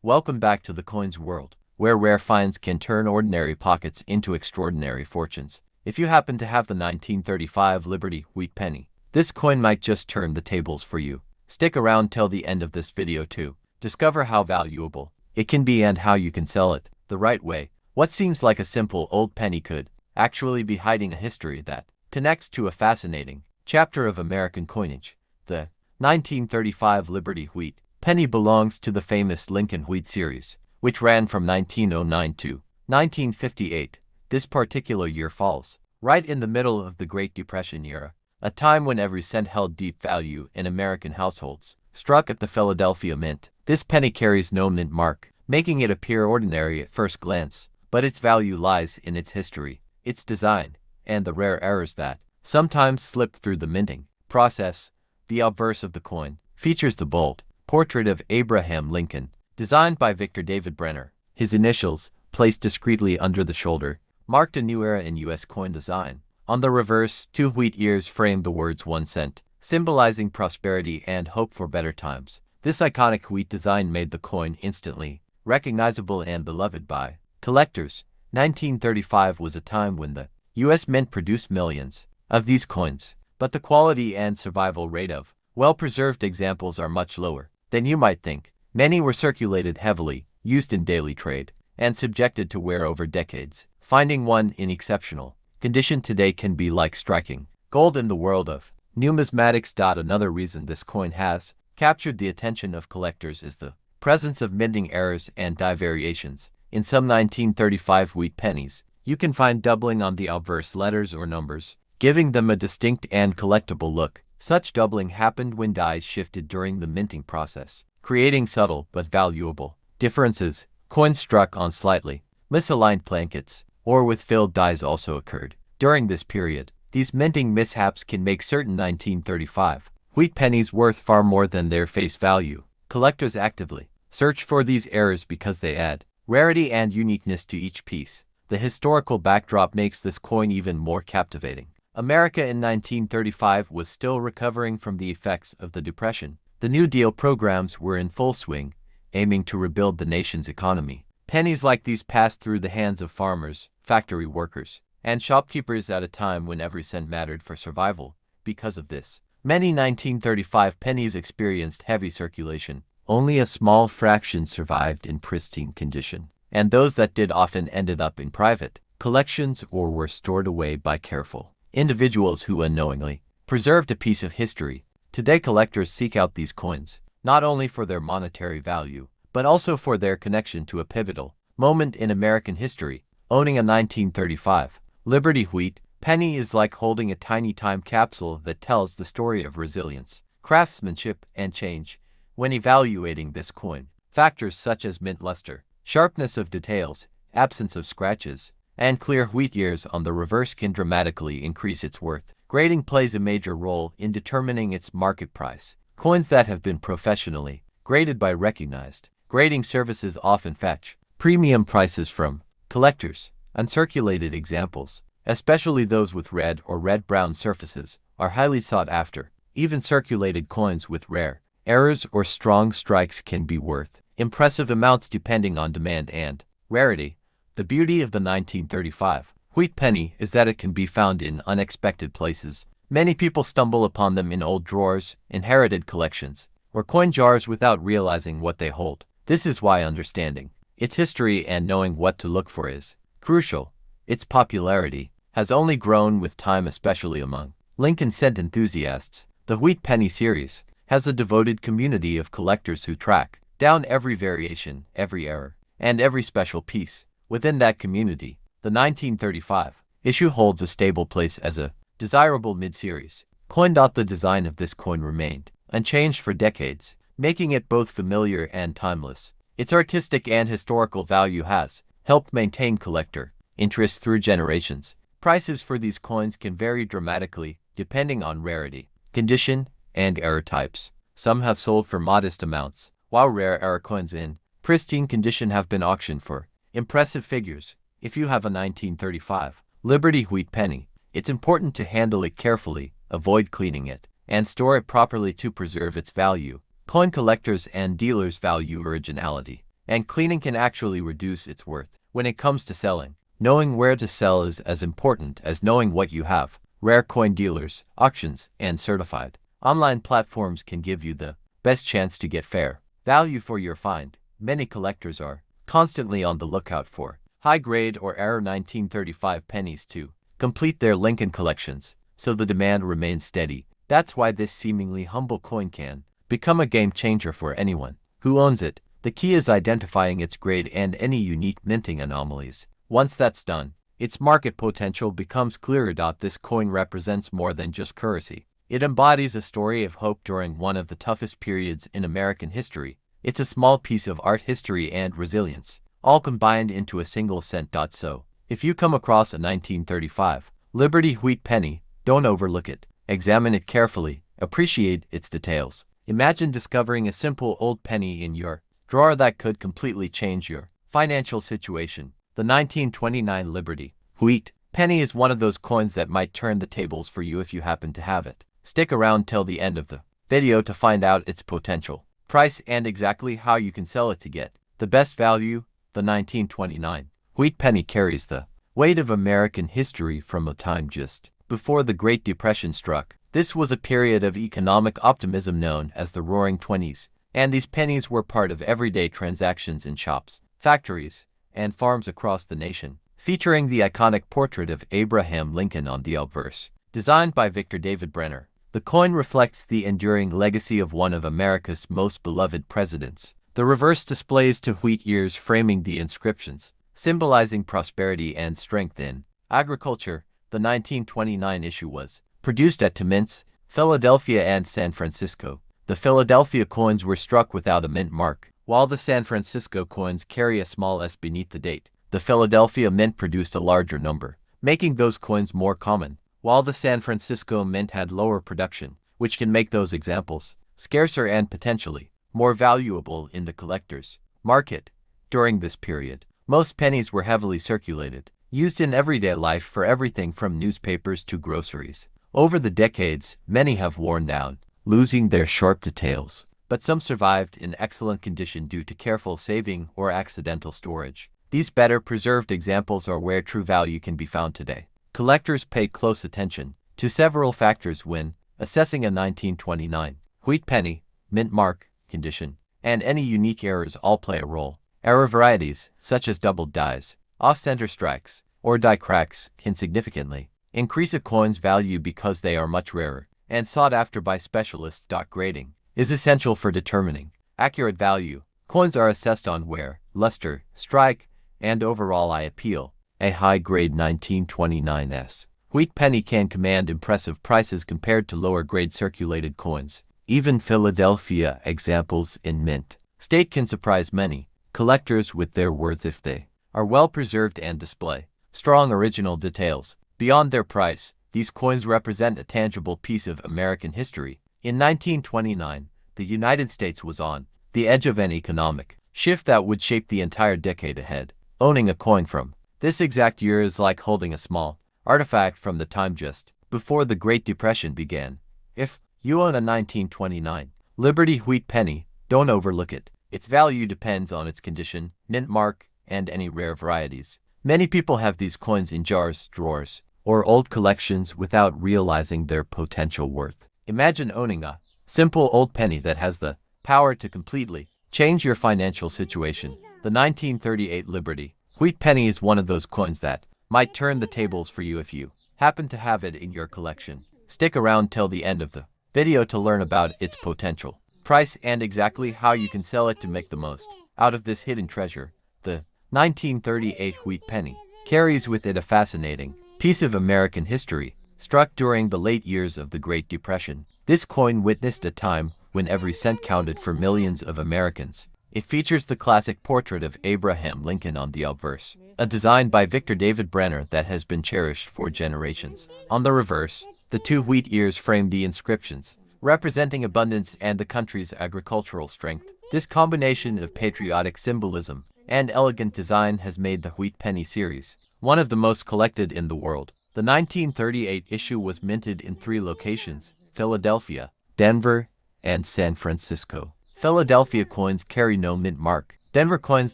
Welcome back to the coins world, where rare finds can turn ordinary pockets into extraordinary fortunes. If you happen to have the 1935 Liberty wheat penny, this coin might just turn the tables for you. Stick around till the end of this video to discover how valuable it can be and how you can sell it the right way. What seems like a simple old penny could actually be hiding a history that connects to a fascinating chapter of American coinage. The 1935 Liberty wheat penny belongs to the famous Lincoln wheat series, which ran from 1909 to 1958. This particular year falls right in the middle of the Great Depression era, a time when every cent held deep value in American households. Struck at the Philadelphia Mint, this penny carries no mint mark, making it appear ordinary at first glance, but its value lies in its history, its design, and the rare errors that sometimes slip through the minting process. The obverse of the coin features the bold portrait of Abraham Lincoln, designed by Victor David Brenner. His initials, placed discreetly under the shoulder, marked a new era in U.S. coin design. On the reverse, 2 wheat ears frame the words 1 cent, symbolizing prosperity and hope for better times. This iconic wheat design made the coin instantly recognizable and beloved by collectors. 1935 was a time when the U.S. Mint produced millions of these coins, but the quality and survival rate of well-preserved examples are much lower than you might think. Many were circulated heavily, used in daily trade, and subjected to wear over decades. Finding one in exceptional condition today can be like striking gold in the world of numismatics. Another reason this coin has captured the attention of collectors is the presence of minting errors and die variations. In some 1935 wheat pennies, you can find doubling on the obverse letters or numbers, giving them a distinct and collectible look. Such doubling happened when dies shifted during the minting process, creating subtle but valuable differences. Coins struck on slightly misaligned blankets or with filled dies also occurred during this period. These minting mishaps can make certain 1935 wheat pennies worth far more than their face value. Collectors actively search for these errors because they add rarity and uniqueness to each piece. The historical backdrop makes this coin even more captivating. America in 1935 was still recovering from the effects of the Depression. The New Deal programs were in full swing, aiming to rebuild the nation's economy. Pennies like these passed through the hands of farmers, factory workers, and shopkeepers at a time when every cent mattered for survival. Because of this, many 1935 pennies experienced heavy circulation. Only a small fraction survived in pristine condition, and those that did often ended up in private collections or were stored away by careful individuals who unknowingly preserved a piece of history. Today collectors seek out these coins, not only for their monetary value, but also for their connection to a pivotal moment in American history. Owning a 1935 Liberty wheat penny is like holding a tiny time capsule that tells the story of resilience, craftsmanship, and change. When evaluating this coin, factors such as mint luster, sharpness of details, absence of scratches, and clear wheat ears on the reverse can dramatically increase its worth. Grading plays a major role in determining its market price. Coins that have been professionally graded by recognized grading services often fetch premium prices from collectors. Uncirculated examples, especially those with red or red-brown surfaces, are highly sought after. Even circulated coins with rare errors or strong strikes can be worth impressive amounts depending on demand and rarity. The beauty of the 1935 wheat penny is that it can be found in unexpected places. Many people stumble upon them in old drawers, inherited collections, or coin jars without realizing what they hold. This is why understanding its history and knowing what to look for is crucial. Its popularity has only grown with time, especially among Lincoln cent enthusiasts. The wheat penny series has a devoted community of collectors who track down every variation, every error, and every special piece. Within that community, the 1935 issue holds a stable place as a desirable mid-series coin. The design of this coin remained unchanged for decades, making it both familiar and timeless. Its artistic and historical value has helped maintain collector interest through generations. Prices for these coins can vary dramatically depending on rarity, condition, and error types. Some have sold for modest amounts, while rare error coins in pristine condition have been auctioned for impressive figures. If you have a 1935 Liberty wheat penny, it's important to handle it carefully, avoid cleaning it, and store it properly to preserve its value. Coin collectors and dealers value originality and cleaning can actually reduce its worth. When it comes to selling, knowing where to sell is as important as knowing what you have. Rare coin dealers, auctions, and certified online platforms can give you the best chance to get fair value for your find. Many collectors are constantly on the lookout for high-grade or rare 1935 pennies to complete their Lincoln collections, so the demand remains steady. That's why this seemingly humble coin can become a game changer for anyone who owns it. The key is identifying its grade and any unique minting anomalies. Once that's done, its market potential becomes clearer. This coin represents more than just currency. It embodies a story of hope during one of the toughest periods in American history. It's a small piece of art history and resilience, all combined into a single cent. So, if you come across a 1935 Liberty wheat penny, don't overlook it. Examine it carefully, appreciate its details. Imagine discovering a simple old penny in your drawer that could completely change your financial situation. The 1929 Liberty wheat penny is one of those coins that might turn the tables for you if you happen to have it. Stick around till the end of the video to find out its potential price and exactly how you can sell it to get the best value. The 1929 wheat penny carries the weight of American history from a time just before the Great Depression struck. This was a period of economic optimism known as the Roaring Twenties, and these pennies were part of everyday transactions in shops, factories, and farms across the nation. Featuring the iconic portrait of Abraham Lincoln on the obverse, designed by Victor David Brenner, the coin reflects the enduring legacy of one of America's most beloved presidents. The reverse displays two wheat ears framing the inscriptions, symbolizing prosperity and strength in agriculture. The 1929 issue was produced at two mints, Philadelphia and San Francisco. The Philadelphia coins were struck without a mint mark, while the San Francisco coins carry a small S beneath the date. The Philadelphia mint produced a larger number, making those coins more common, while the San Francisco mint had lower production, which can make those examples scarcer and potentially more valuable in the collector's market. During this period, most pennies were heavily circulated, used in everyday life for everything from newspapers to groceries. Over the decades, many have worn down, losing their sharp details, but some survived in excellent condition due to careful saving or accidental storage. These better preserved examples are where true value can be found today. Collectors pay close attention to several factors when assessing a 1929 wheat penny. Mint mark, condition, and any unique errors all play a role. Error varieties, such as doubled dies, off-center strikes, or die cracks, can significantly increase a coin's value because they are much rarer and sought after by specialists. Grading is essential for determining accurate value. Coins are assessed on wear, luster, strike, and overall eye appeal. A high-grade 1929s wheat penny can command impressive prices compared to lower-grade circulated coins. Even Philadelphia examples in mint state can surprise many collectors with their worth if they are well preserved and display strong original details. Beyond their price, these coins represent a tangible piece of American history. In 1929, the United States was on the edge of an economic shift that would shape the entire decade ahead. Owning a coin from this exact year is like holding a small artifact from the time just before the Great Depression began. If you own a 1929 Liberty wheat penny, don't overlook it. Its value depends on its condition, mint mark, and any rare varieties. Many people have these coins in jars, drawers, or old collections without realizing their potential worth. Imagine owning a simple old penny that has the power to completely change your financial situation. The 1938 Liberty wheat penny is one of those coins that might turn the tables for you if you happen to have it in your collection. Stick around till the end of the video to learn about its potential price and exactly how you can sell it to make the most out of this hidden treasure. The 1938 wheat penny carries with it a fascinating piece of American history, struck during the late years of the Great Depression. This coin witnessed a time when every cent counted for millions of Americans. It features the classic portrait of Abraham Lincoln on the obverse, a design by Victor David Brenner that has been cherished for generations. On the reverse, the two wheat ears frame the inscriptions, representing abundance and the country's agricultural strength. This combination of patriotic symbolism and elegant design has made the wheat penny series one of the most collected in the world. The 1938 issue was minted in 3 locations: Philadelphia, Denver, and San Francisco. Philadelphia coins carry no mint mark, Denver coins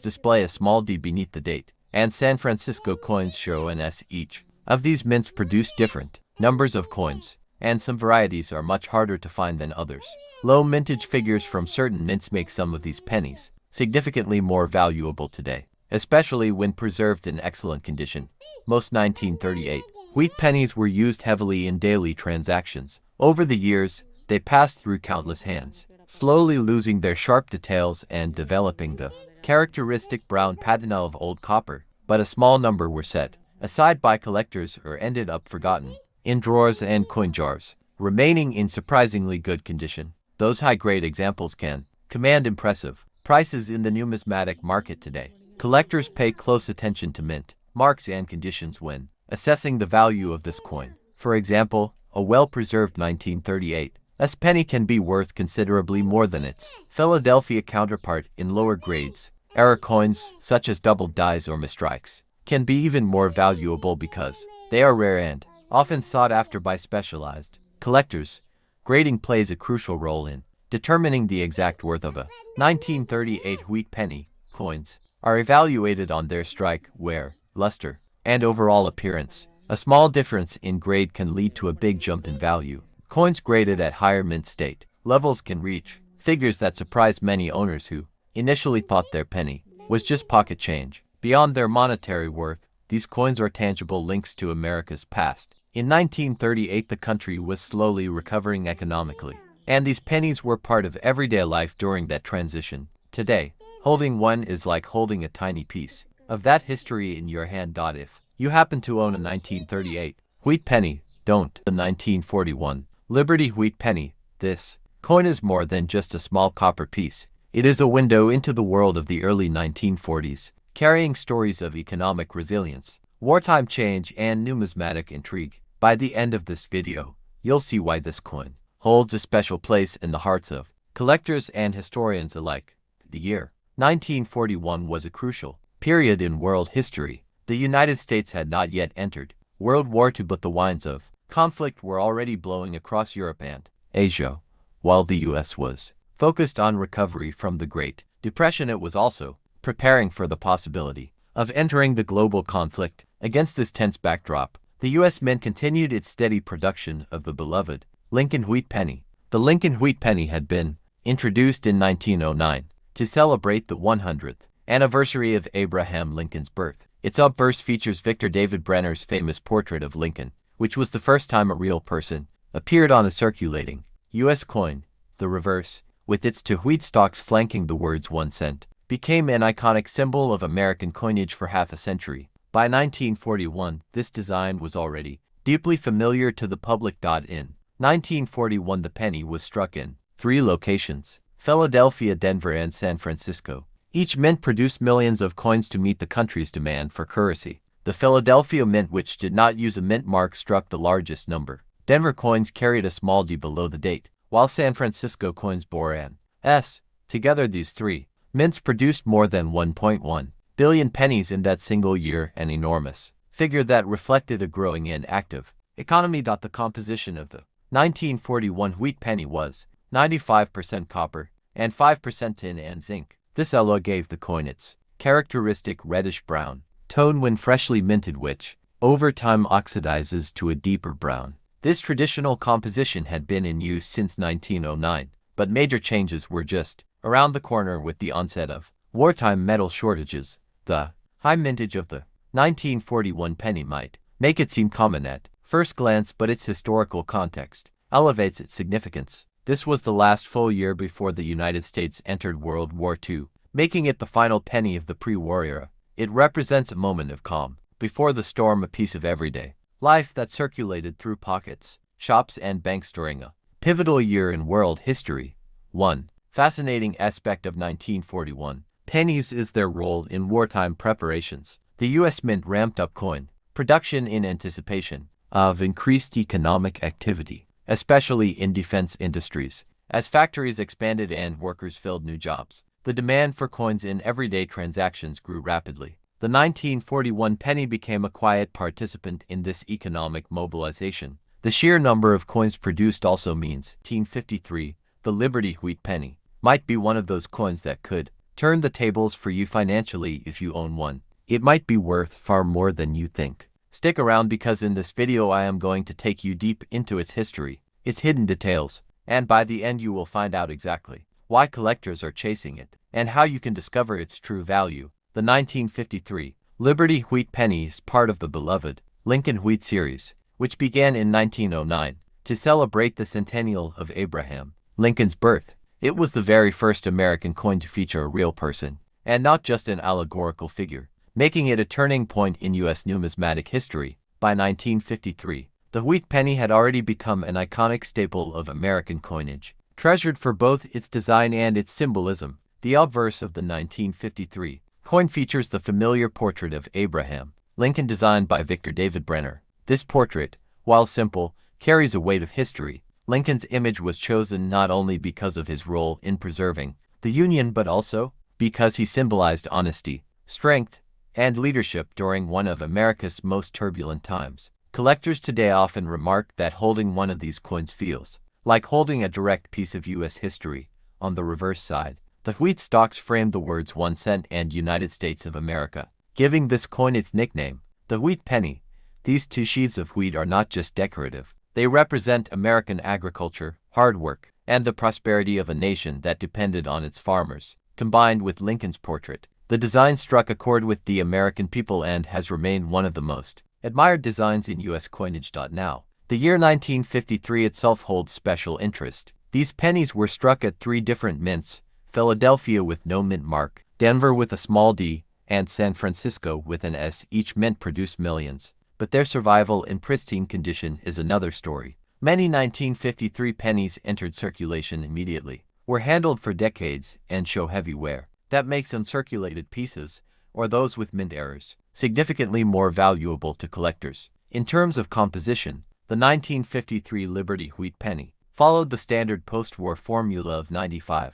display a small D beneath the date, and San Francisco coins show an S each. Of these mints produce different numbers of coins, and some varieties are much harder to find than others. Low mintage figures from certain mints make some of these pennies significantly more valuable today, especially when preserved in excellent condition. Most 1938 wheat pennies were used heavily in daily transactions. Over the years, they passed through countless hands, slowly losing their sharp details and developing the characteristic brown patina of old copper. But a small number were set aside by collectors or ended up forgotten in drawers and coin jars, remaining in surprisingly good condition. Those high-grade examples can command impressive prices in the numismatic market today. Collectors pay close attention to mint marks and conditions when assessing the value of this coin. For example, a well-preserved 1938 S penny can be worth considerably more than its Philadelphia counterpart in lower grades. Error coins, such as doubled dies or mistrikes, can be even more valuable because they are rare and often sought after by specialized collectors. Grading plays a crucial role in determining the exact worth of a 1938 wheat penny. Coins are evaluated on their strike, wear, luster, and overall appearance. A small difference in grade can lead to a big jump in value. Coins graded at higher mint state levels can reach figures that surprise many owners who initially thought their penny was just pocket change. Beyond their monetary worth, these coins are tangible links to America's past. In 1938, the country was slowly recovering economically, and these pennies were part of everyday life during that transition. Today, holding one is like holding a tiny piece of that history in your hand. If you happen to own a 1938 wheat penny, don't. The 1941 Liberty wheat penny. This coin is more than just a small copper piece. It is a window into the world of the early 1940s, carrying stories of economic resilience, wartime change, and numismatic intrigue. By the end of this video, you'll see why this coin holds a special place in the hearts of collectors and historians alike. The year 1941 was a crucial period in world history. The United States had not yet entered World War II, but the winds of conflict were already blowing across Europe and Asia. While the U.S. was focused on recovery from the Great Depression, it was also preparing for the possibility of entering the global conflict. Against this tense backdrop, the U.S. Mint continued its steady production of the beloved Lincoln wheat penny. The Lincoln wheat penny had been introduced in 1909 to celebrate the 100th anniversary of Abraham Lincoln's birth. Its obverse features Victor David Brenner's famous portrait of Lincoln, which was the first time a real person appeared on a circulating U.S. coin. The reverse, with its two wheat stalks flanking the words 1 cent, became an iconic symbol of American coinage for half a century. By 1941, this design was already deeply familiar to the public. In 1941, the penny was struck in 3 locations: Philadelphia, Denver, and San Francisco. Each mint produced millions of coins to meet the country's demand for currency. The Philadelphia Mint, which did not use a mint mark, struck the largest number. Denver coins carried a small D below the date, while San Francisco coins bore an S. Together, these 3 mints produced more than 1.1 billion pennies in that single year, an enormous figure that reflected a growing and active economy. The composition of the 1941 wheat penny was 95% copper and 5% tin and zinc. This alloy gave the coin its characteristic reddish-brown tone when freshly minted, which over time oxidizes to a deeper brown. This traditional composition had been in use since 1909, but major changes were just around the corner with the onset of wartime metal shortages. The high mintage of the 1941 penny might make it seem common at first glance, but its historical context elevates its significance. This was the last full year before the United States entered World War II, making it the final penny of the pre-war era. It represents a moment of calm before the storm, a piece of everyday life that circulated through pockets, shops, and banks during a pivotal year in world history. One fascinating aspect of 1941 pennies is their role in wartime preparations. The U.S. Mint ramped up coin production in anticipation of increased economic activity, especially in defense industries. As factories expanded and workers filled new jobs, the demand for coins in everyday transactions grew rapidly. The 1941 penny became a quiet participant in this economic mobilization. The sheer number of coins produced also means 1953, the Liberty wheat penny might be one of those coins that could turn the tables for you financially if you own one. It might be worth far more than you think. Stick around because in this video I am going to take you deep into its history, its hidden details, and by the end you will find out exactly why collectors are chasing it, and how you can discover its true value. The 1953 Liberty Wheat Penny is part of the beloved Lincoln Wheat series, which began in 1909 to celebrate the centennial of Abraham Lincoln's birth. It was the very first American coin to feature a real person, and not just an allegorical figure, making it a turning point in U.S. numismatic history. By 1953, the wheat penny had already become an iconic staple of American coinage, treasured for both its design and its symbolism. The obverse of the 1953 coin features the familiar portrait of Abraham Lincoln designed by Victor David Brenner. This portrait, while simple, carries a weight of history. Lincoln's image was chosen not only because of his role in preserving the Union but also because he symbolized honesty, strength, and leadership during one of America's most turbulent times. Collectors today often remark that holding one of these coins feels like holding a direct piece of U.S. history. On the reverse side, the wheat stalks frame the words 1 cent and United States of America, giving this coin its nickname, the wheat penny. These two sheaves of wheat are not just decorative. They represent American agriculture, hard work, and the prosperity of a nation that depended on its farmers. Combined with Lincoln's portrait, the design struck a chord with the American people and has remained one of the most admired designs in U.S. coinage. Now, the year 1953 itself holds special interest. These pennies were struck at 3 different mints: Philadelphia with no mint mark, Denver with a small d, and San Francisco with an S. Each mint produced millions, but their survival in pristine condition is another story. Many 1953 pennies entered circulation immediately, were handled for decades, and show heavy wear. That makes uncirculated pieces, or those with mint errors, significantly more valuable to collectors. In terms of composition, the 1953 Liberty Wheat Penny followed the standard post-war formula of 95%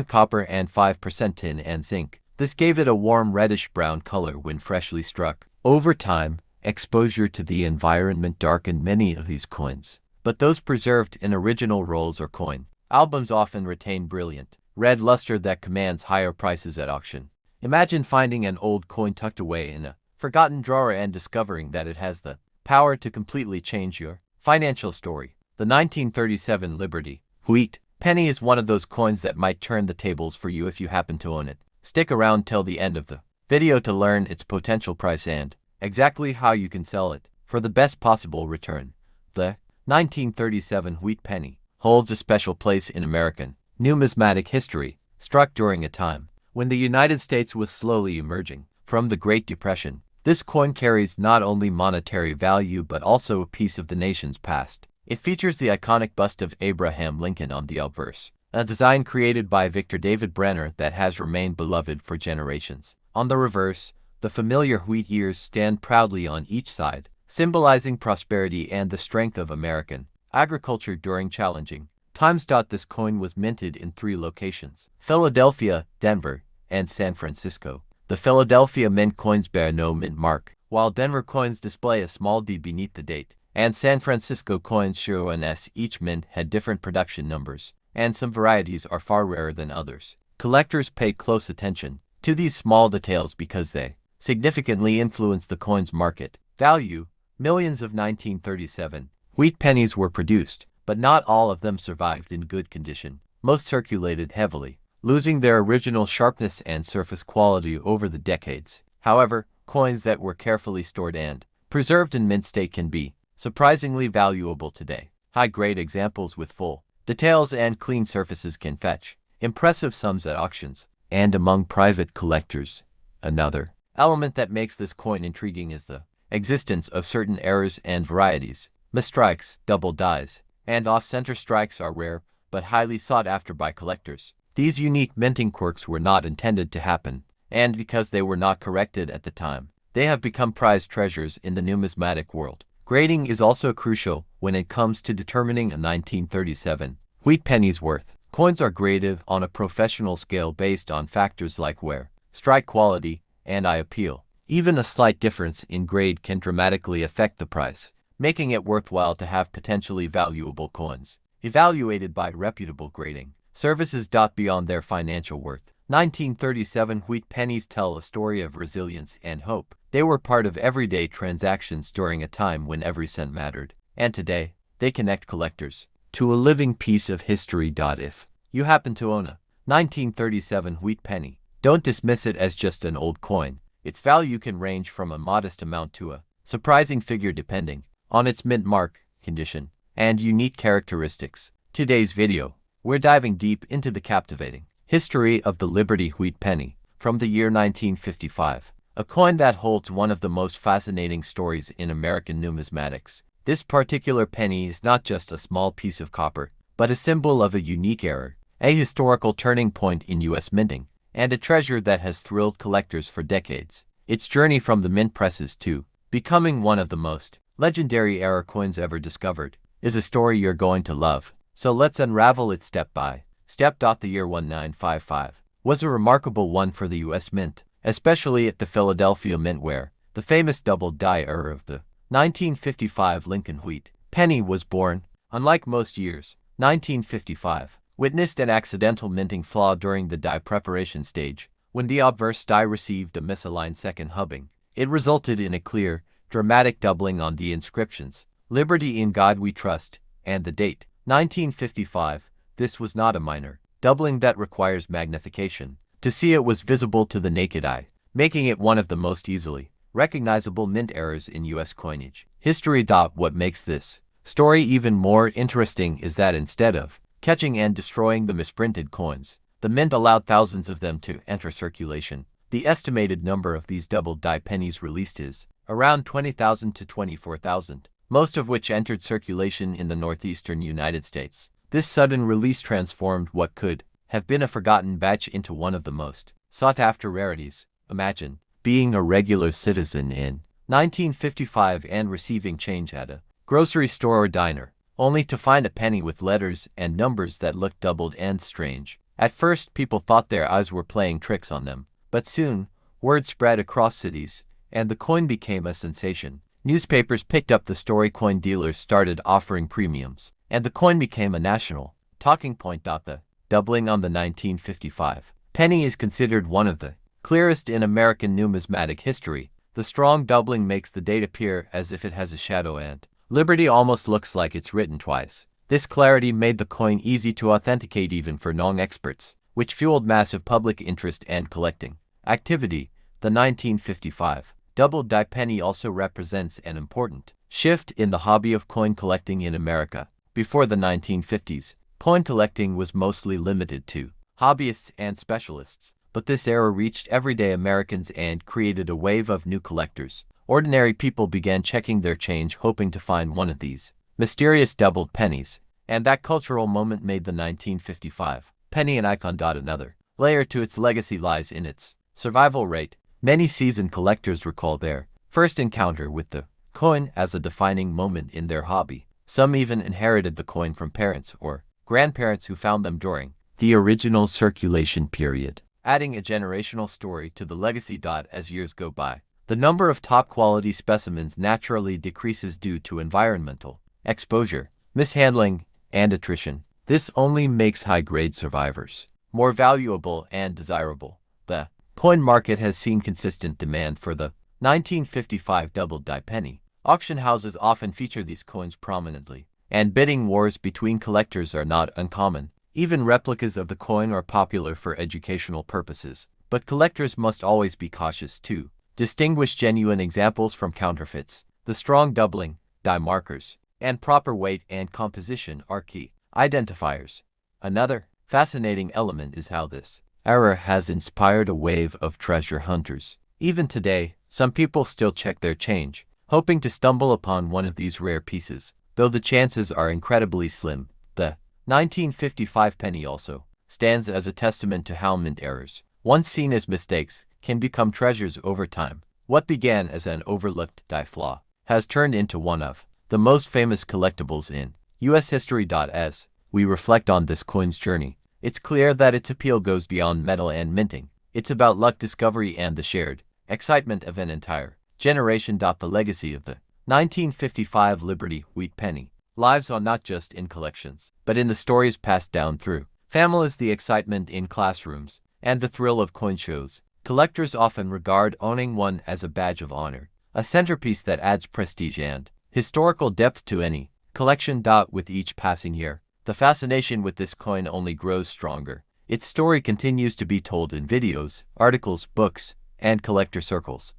copper and 5% tin and zinc. This gave it a warm reddish-brown color when freshly struck. Over time, exposure to the environment darkened many of these coins, but those preserved in original rolls or coin albums often retain brilliant red luster that commands higher prices at auction. Imagine finding an old coin tucked away in a forgotten drawer and discovering that it has the power to completely change your financial story. The 1937 Liberty Wheat Penny is one of those coins that might turn the tables for you if you happen to own it. Stick around till the end of the video to learn its potential price and exactly how you can sell it for the best possible return. The 1937 Wheat Penny holds a special place in American numismatic history, struck during a time when the United States was slowly emerging from the Great Depression. This coin carries not only monetary value but also a piece of the nation's past. It features the iconic bust of Abraham Lincoln on the obverse, a design created by Victor David Brenner that has remained beloved for generations. On the reverse, the familiar wheat ears stand proudly on each side, symbolizing prosperity and the strength of American agriculture during challenging times. This coin was minted in 3 locations: Philadelphia, Denver, and San Francisco. The Philadelphia mint coins bear no mint mark, while Denver coins display a small d beneath the date, and San Francisco coins show an S. Each mint had different production numbers, and some varieties are far rarer than others. Collectors pay close attention to these small details because they significantly influence the coin's market value. Millions of 1937 wheat pennies were produced, but not all of them survived in good condition. Most circulated heavily, losing their original sharpness and surface quality over the decades. However, coins that were carefully stored and preserved in mint state can be surprisingly valuable today. High-grade examples with full details and clean surfaces can fetch impressive sums at auctions. And among private collectors, another element that makes this coin intriguing is the existence of certain errors and varieties. Misstrikes, double dies, and off-center strikes are rare but highly sought after by collectors. These unique minting quirks were not intended to happen, and because they were not corrected at the time, they have become prized treasures in the numismatic world. Grading is also crucial when it comes to determining a 1937 wheat penny's worth. Coins are graded on a professional scale based on factors like wear, strike quality, and eye appeal. Even a slight difference in grade can dramatically affect the price, making it worthwhile to have potentially valuable coins evaluated by reputable grading services. Beyond their financial worth, 1937 wheat pennies tell a story of resilience and hope. They were part of everyday transactions during a time when every cent mattered. And today, they connect collectors to a living piece of history. If you happen to own a 1937 wheat penny, don't dismiss it as just an old coin. Its value can range from a modest amount to a surprising figure depending on its mint mark, condition, and unique characteristics. Today's video, we're diving deep into the captivating history of the Liberty wheat penny from the year 1955, a coin that holds one of the most fascinating stories in American numismatics. This particular penny is not just a small piece of copper, but a symbol of a unique era, a historical turning point in U.S. minting, and a treasure that has thrilled collectors for decades. Its journey from the mint presses to becoming one of the most legendary era coins ever discovered is a story you're going to love. So let's unravel it step by step. The year 1955 was a remarkable one for the U.S. Mint, especially at the Philadelphia Mint, where the famous double-die era of the 1955 Lincoln wheat penny was born. Unlike most years, 1955 witnessed an accidental minting flaw during the die preparation stage. When the obverse die received a misaligned second hubbing, it resulted in a clear, dramatic doubling on the inscriptions, "Liberty in God We Trust," and the date, 1955. This was not a minor doubling that requires magnification to see it was visible to the naked eye, making it one of the most easily recognizable mint errors in U.S. coinage history. What makes this story even more interesting is that instead of catching and destroying the misprinted coins, the mint allowed thousands of them to enter circulation. The estimated number of these double-die pennies released is around 20,000 to 24,000, most of which entered circulation in the northeastern United States. This sudden release transformed what could have been a forgotten batch into one of the most sought-after rarities. Imagine being a regular citizen in 1955 and receiving change at a grocery store or diner, only to find a penny with letters and numbers that looked doubled and strange. At first, people thought their eyes were playing tricks on them, but soon, word spread across cities, and the coin became a sensation. Newspapers picked up the story, coin dealers started offering premiums, and the coin became a national talking point. The doubling on the 1955 penny is considered one of the clearest in American numismatic history. The strong doubling makes the date appear as if it has a shadow, and Liberty almost looks like it's written twice. This clarity made the coin easy to authenticate even for non-experts, which fueled massive public interest and collecting activity. The 1955 double-die penny also represents an important shift in the hobby of coin collecting in America. Before the 1950s, coin collecting was mostly limited to hobbyists and specialists, but this era reached everyday Americans and created a wave of new collectors. Ordinary people began checking their change, hoping to find one of these mysterious doubled pennies, and that cultural moment made the 1955 penny an icon. Another layer to its legacy lies in its survival rate. Many seasoned collectors recall their first encounter with the coin as a defining moment in their hobby. Some even inherited the coin from parents or grandparents who found them during the original circulation period, adding a generational story to the legacy. As years go by, the number of top-quality specimens naturally decreases due to environmental exposure, mishandling, and attrition. This only makes high-grade survivors more valuable and desirable. The coin market has seen consistent demand for the 1955 double-die penny. Auction houses often feature these coins prominently, and bidding wars between collectors are not uncommon. Even replicas of the coin are popular for educational purposes, but collectors must always be cautious to distinguish genuine examples from counterfeits. The strong doubling, die markers, and proper weight and composition are key identifiers. Another fascinating element is how this era has inspired a wave of treasure hunters. Even today, some people still check their change, hoping to stumble upon one of these rare pieces, though the chances are incredibly slim. The 1955 penny also stands as a testament to how mint errors, once seen as mistakes, can become treasures over time. What began as an overlooked die flaw has turned into one of the most famous collectibles in U.S. history. As we reflect on this coin's journey, it's clear that its appeal goes beyond metal and minting. It's about luck, discovery, and the shared excitement of an entire generation. The legacy of the 1955 Liberty wheat penny lives on not just in collections, but in the stories passed down through families, the excitement in classrooms, and the thrill of coin shows. Collectors often regard owning one as a badge of honor, a centerpiece that adds prestige and historical depth to any collection. With each passing year, the fascination with this coin only grows stronger. Its story continues to be told in videos, articles, books, and collector circles.